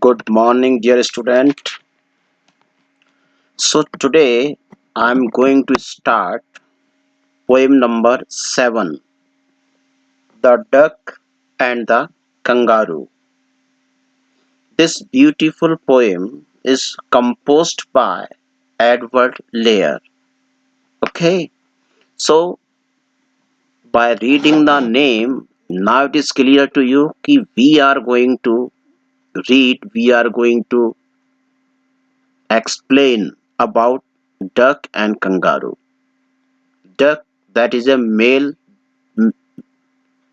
Good morning, dear student. So today I'm going to start poem number 7, The Duck and the Kangaroo. This beautiful poem is composed by Edward Lear. Okay, so by reading the name, now it is clear to you that we are going to explain about duck and kangaroo. Duck, that is a male.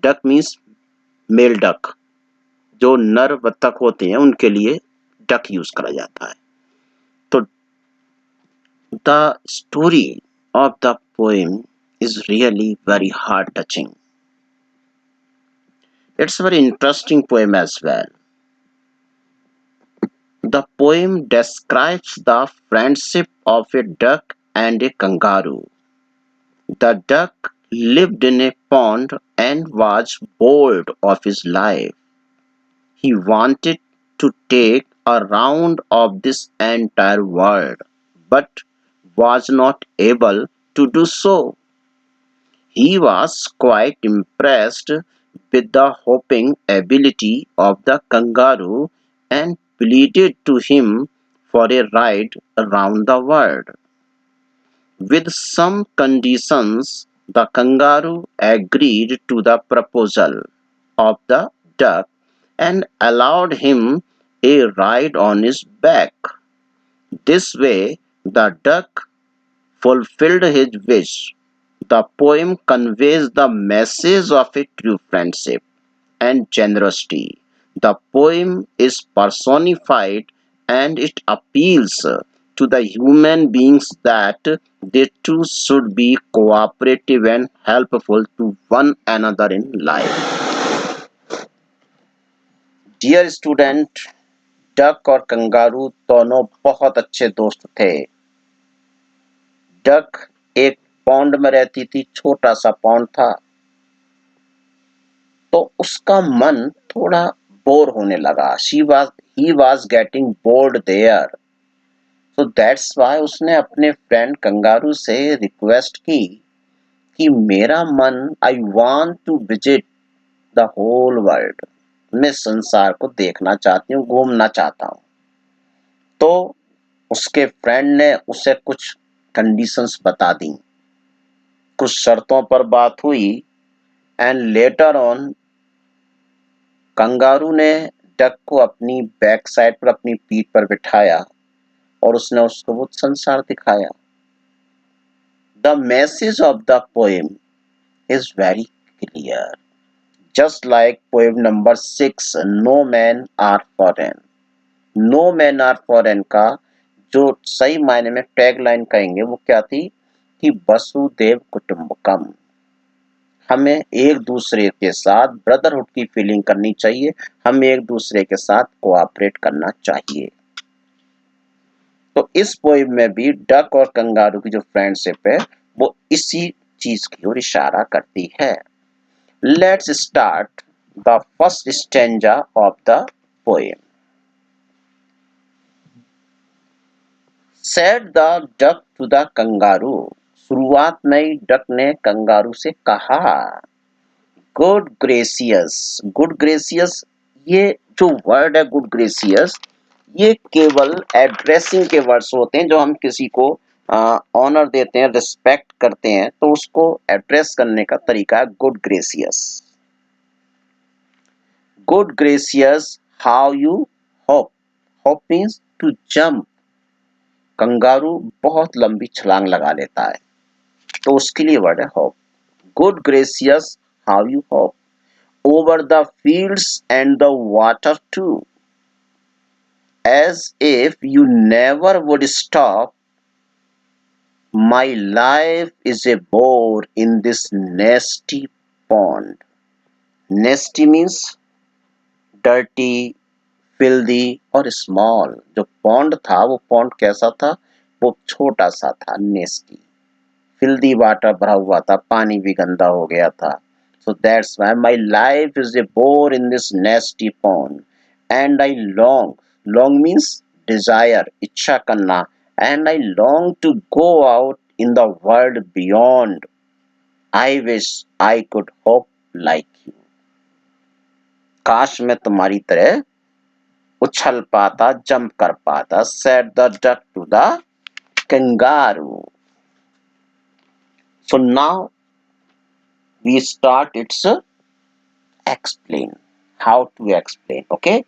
Duck means male duck, जो नर बत्तख होते हैं उनके लिए duck use करा जाता है. तो the story of the poem is really very heart touching. It's a very interesting poem as well. The poem describes the friendship of a duck and a kangaroo. The duck lived in a pond and was bored of his life. He wanted to take a round of this entire world, but was not able to do so. He was quite impressed with the hopping ability of the kangaroo and pleaded to him for a ride around the world. With some conditions, the kangaroo agreed to the proposal of the duck and allowed him a ride on his back. This way, the duck fulfilled his wish. The poem conveys the message of a true friendship and generosity. The poem is personified and it appeals to the human beings that they too should be cooperative and helpful to one another in life. Dear student, duck और kangaroo दोनों बहुत अच्छे दोस्त थे. Duck एक pond में रहती थी, छोटा सा पॉन्ड था, तो उसका मन थोड़ा बोर होने लगा. he was getting bored there. So that's why उसने अपने फ्रेंड कंगारू से रिक्वेस्ट की कि मेरा मन, I want to visit the whole world. मैं संसार को देखना चाहती हूँ, घूमना चाहता हूँ. तो उसके फ्रेंड ने उसे कुछ कंडीशंस बता दी, कुछ शर्तों पर बात हुई एंड लेटर ऑन कंगारू ने डक को अपनी बैक साइड पर, अपनी पीठ पर बिठाया और उसने उसको वो संसार दिखाया. The message of the poem is very clear. Just like poem number 6, no man are foreign. No man are foreign का जो सही मायने में टैग लाइन कहेंगे वो क्या थी कि वसुदेव कुटुंबकम. हमें एक दूसरे के साथ ब्रदरहुड की फीलिंग करनी चाहिए, हमें एक दूसरे के साथ कोऑपरेट करना चाहिए. तो इस पोएम में भी डक और कंगारू की जो फ्रेंडशिप है वो इसी चीज की ओर इशारा करती है. Let's start the first stanza of the poem. Said the duck to the kangaroo. शुरुआत में डक ने कंगारू से कहा, गुड ग्रेसियस. गुड ग्रेसियस, ये जो वर्ड है गुड ग्रेसियस, ये केवल एड्रेसिंग के वर्ड्स होते हैं. जो हम किसी को ऑनर देते हैं, रिस्पेक्ट करते हैं, तो उसको एड्रेस करने का तरीका है good gracious. Good gracious, how you hop. Hop means to jump. Kangaroo बहुत लंबी छलांग लगा लेता है, तो उसके लिए वर्ड है hop. Good gracious, how you hop over the fields and the water too, as if you never would stop. My life is a bore in this nasty pond. Nasty means dirty, filthy और small. जो pond था वो pond कैसा था, वो छोटा सा था, नेस्टी. फिल्दी वाटर भरा हुआ था, पानी भी गंदा हो गया था. So that's why my life is a bore in this nasty pond and I long Long means desire, इच्छा करना. And I long to go out in the world beyond. I wish I could hope like you. काश मैं तुम्हारी तरह उछल पाता, jump कर पाता. Said the duck to the kangaroo. So now we start its explain. How to explain, okay?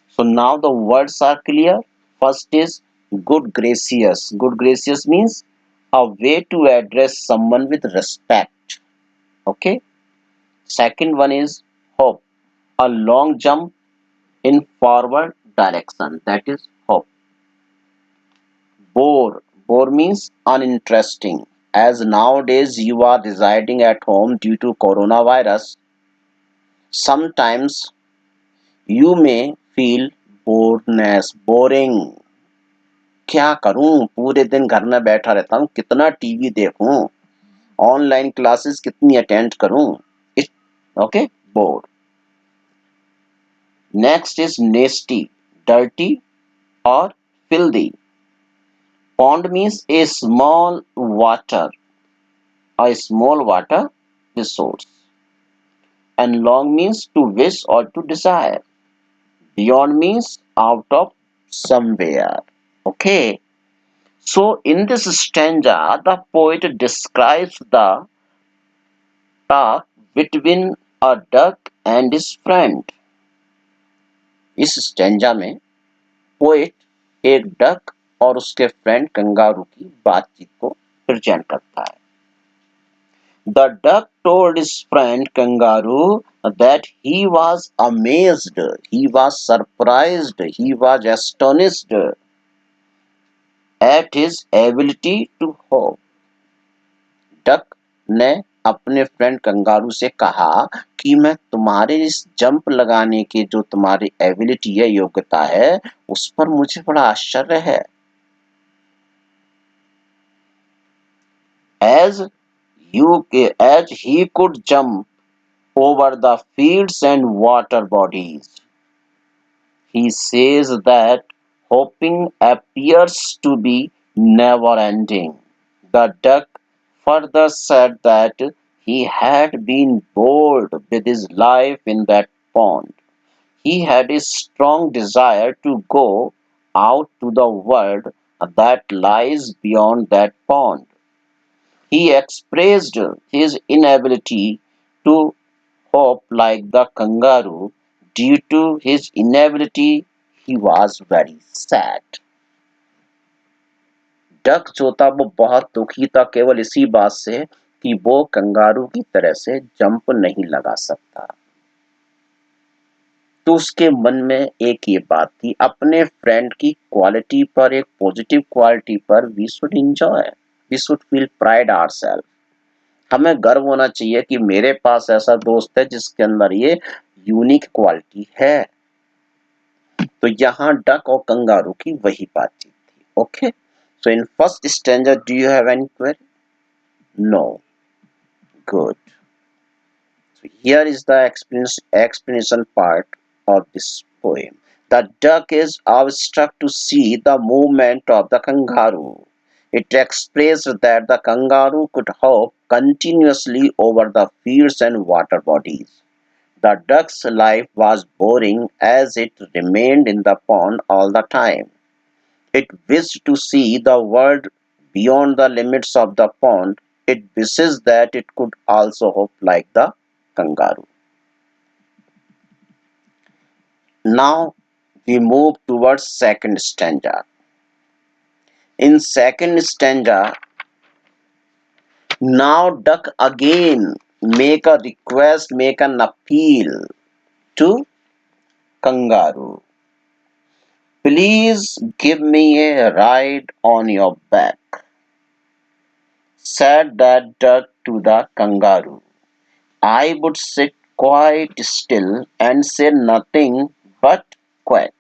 So now the words are clear. First is good gracious. Good gracious means a way to address someone with respect. Okay. Second one is hope. A long jump in forward direction. That is hope. Bore. Bore means uninteresting. As nowadays you are residing at home due to coronavirus, sometimes you may feel boredness, boring. क्या करूं, पूरे दिन घर में बैठा रहता हूं, कितना टीवी देखूं, ऑनलाइन क्लासेस कितनी अटेंड करूं. Okay, bored. Next is nasty, dirty और filthy. Pond means a small water, a small water resource. And long means to wish or to desire. Beyond means out of somewhere. Okay. So in this stanza, the poet describes the talk between a duck and his friend. इस stanza में poet एक duck और उसके friend kangaroo की बातचीत को present करता है. The duck told his friend kangaroo that he was amazed, he was surprised, he was astonished at his ability to hope. Duck ने अपने फ्रेंड कंगारू से कहा कि मैं तुम्हारे इस जंप लगाने के जो तुम्हारी एबिलिटी है, योग्यता है, उस पर मुझे बड़ा आश्चर्य है. as as he could jump over the fields and water bodies. He says that hoping appears to be never ending. The duck further said that he had been bored with his life in that pond. He had a strong desire to go out to the world that lies beyond that pond. He expressed his inability to hope like the kangaroo. Due to his inability, he was very sad. Duck जो था वो बहुत दुखी था केवल इसी बात से कि वो कंगारू की तरह से जंप नहीं लगा सकता. तो उसके मन में एक ये बात थी, अपने फ्रेंड की क्वालिटी पर, एक पॉजिटिव क्वालिटी पर we should enjoy, we should feel pride ourself. हमें गर्व होना चाहिए कि मेरे पास ऐसा दोस्त है जिसके अंदर ये यूनिक क्वालिटी है. तो यहाँ डक और कंगारू की वही बातचीत थी. Okay, so in first stanza do you have any query? No. Good. Here is the explanation part of this poem. The duck is awestruck to see the movement of the kangaroo. It expressed that the kangaroo could hop continuously over the fields and water bodies. The duck's life was boring as it remained in the pond all the time. It wished to see the world beyond the limits of the pond. It wishes that it could also hop like the kangaroo. Now we move towards second stanza. In second stanza, now duck again make a request, make an appeal to kangaroo. Please give me a ride on your back, said that duck to the kangaroo. I would sit quite still and say nothing but quack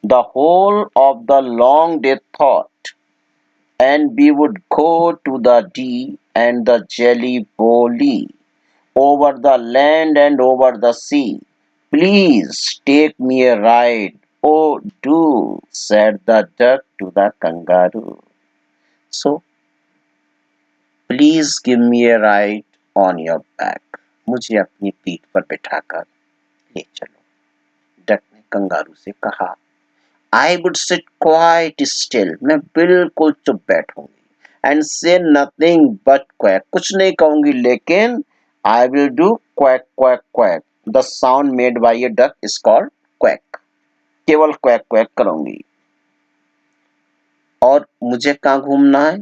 the whole of the long day thought, and we would go to the Dee and the Jelly Boli, over the land and over the sea. Please take me a ride Oh, do, said the duck to the kangaroo. So, please give me a ride on your back. मुझे अपनी पीठ पर बिठाकर ले चलो. Duck ने kangaroo से कहा. I would sit quite still. मैं बिल्कुल चुप बैठूंगी. And say nothing but quack. कुछ नहीं कहूंगी लेकिन I will do quack quack quack. The sound made by a duck is called quack. केवल क्वैक क्वैक करूंगी. और मुझे कहाँ घूमना है?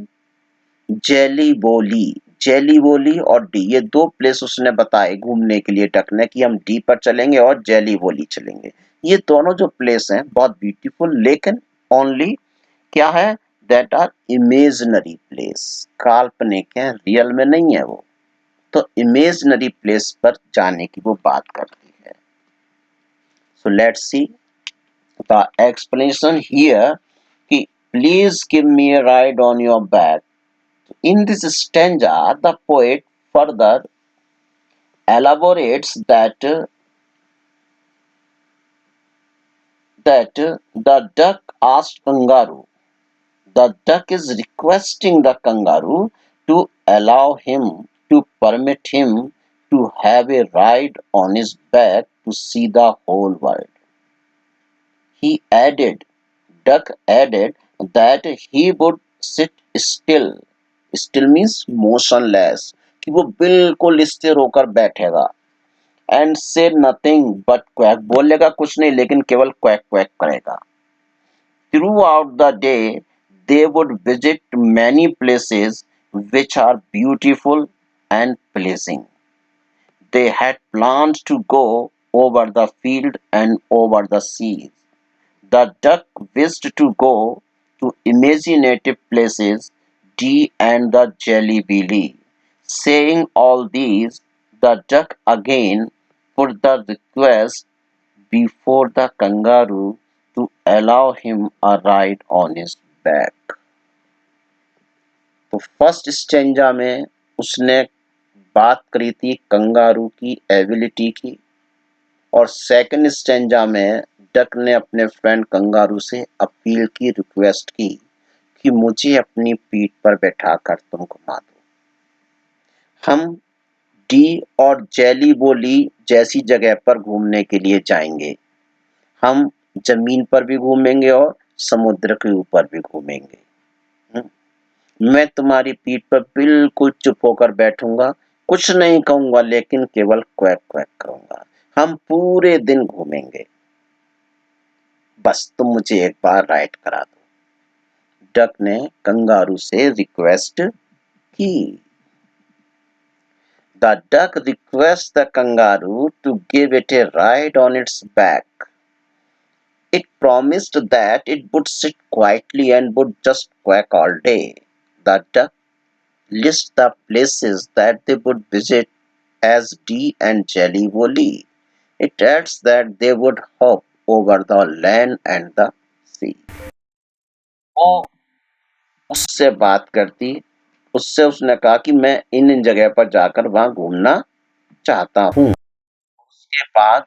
जेली बोली और डी, ये दो प्लेस उसने बताए घूमने के लिए डक ने, कि हम डी पर चलेंगे और जेली बोली चलेंगे. ये दोनों जो प्लेस हैं बहुत ब्यूटीफुल, लेकिन ओनली क्या है, दैट आर इमेजिनरी प्लेस, काल्पनिक है, रियल में नहीं है वो. तो इमेजिनरी प्लेस पर जाने की वो बात करती है. So let's see the explanation here कि please give me a ride on your back. In this stanza, the poet further elaborates that the duck asked kangaroo. The duck is requesting the kangaroo to allow him, to permit him to have a ride on his back to see the whole world. He added, Duck added that he would sit still. Still means motionless. कि वो बिल्कुल स्थिर होकर बैठेगा. And say nothing but quack. बोलेगा कुछ नहीं लेकिन केवल quack quack करेगा. Throughout the day, they would visit many places which are beautiful and pleasing. They had planned to go over the field and over the seas. The duck wished to go to imaginative places, D and the jelly belly. Saying all these, the duck again put the request before the kangaroo to allow him a ride on his back. तो first stanza में उसने बात करी थी kangaroo की ability की, और second stanza में डक ने अपने फ्रेंड कंगारू से अपील की, रिक्वेस्ट की कि मुझे अपनी पीठ पर बैठाकर तुम घुमा दो. हम डी और जेली बोली जैसी जगह पर घूमने के लिए जाएंगे. हम जमीन पर भी घूमेंगे और समुद्र के ऊपर भी घूमेंगे. मैं तुम्हारी पीठ पर बिल्कुल चुप होकर बैठूंगा, कुछ नहीं कहूंगा लेकिन केवल क्वैक क्वैक करूंगा. हम पूरे दिन घूमेंगे. बस तुम मुझे एक बार राइड करा दो. डक ने कंगारू से रिक्वेस्ट की. The duck requests the kangaroo to give it a ride on its back. It promised that it would sit quietly and would just quack all day. The duck lists the places that they would visit as D and Jelly Woli. It adds that they would hop over the land and the sea. वो उससे बात करती, उससे उसने कहा कि मैं इन जगह पर जाकर वहां घूमना चाहता हूँ. उसके बाद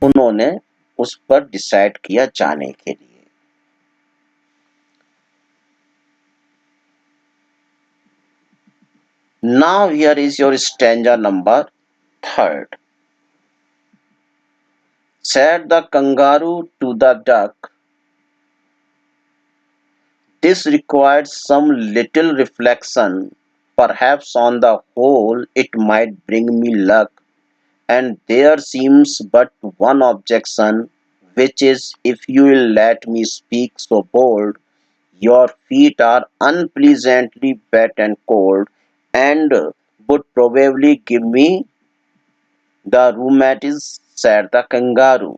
उन्होंने उस पर डिसाइड किया जाने के लिए. Now here is your stanza number 3. Said the kangaroo to the duck, this requires some little reflection. Perhaps on the whole it might bring me luck, and there seems but one objection, which is, if you will let me speak so bold, your feet are unpleasantly wet and cold, and would probably give me the rheumatiz, said the kangaroo.